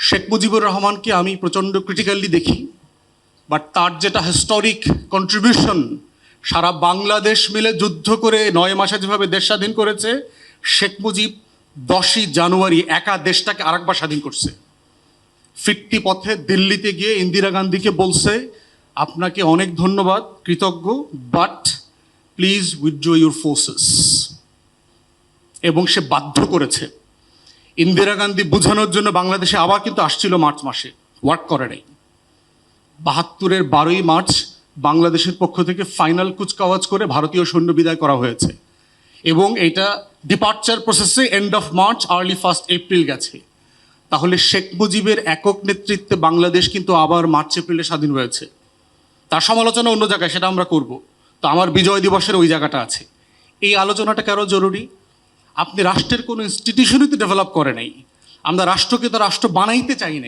শেখ মুজিবুর রহমানকে আমি প্রচণ্ড ক্রিটিক্যালি দেখি, বাট তার যেটা হিস্টোরিক কন্ট্রিবিউশন, সারা বাংলাদেশ মিলে যুদ্ধ করে 9 মাসে যেভাবে দেশ স্বাধীন করেছে, শেখ মুজিব 10ই জানুয়ারি একা দেশটাকে আরেকবার স্বাধীন করছে। ফিরতি পথে দিল্লিতে গিয়ে ইন্দিরা গান্ধীকে বলছে, আপনাকে অনেক ধন্যবাদ, কৃতজ্ঞ, but please withdraw your forces. এবং সে বাধ্য করেছে। ইন্দিরা গান্ধী বোঝানোর জন্য বাংলাদেশে আবার কিন্তু আসছিল মার্চ মাসে, ওয়ার্ক করে নাই। 72-এর 12ই মার্চ বাংলাদেশের পক্ষ থেকে ফাইনাল কুচকাওয়াজ করে ভারতীয় সৈন্য বিদায় করা হয়েছে, এবং এটা ডিপার্চার প্রসেসে end of March early 1 April গেছে। তাহলে শেখ মুজিবের একক নেতৃত্বে বাংলাদেশ কিন্তু আবার মার্চ এপ্রিলে স্বাধীন হয়েছে। তার সমালোচনা অন্য জায়গায়, সেটা আমরা করব। তো আমার বিজয় দিবসের ওই জায়গাটা আছে। এই আলোচনাটা কেন জরুরি? আপনি রাষ্ট্রের কোনো ইনস্টিটিউশনই তো ডেভেলপ করে নাই। আমরা রাষ্ট্রকে তো রাষ্ট্র বানাইতে চাই নাই।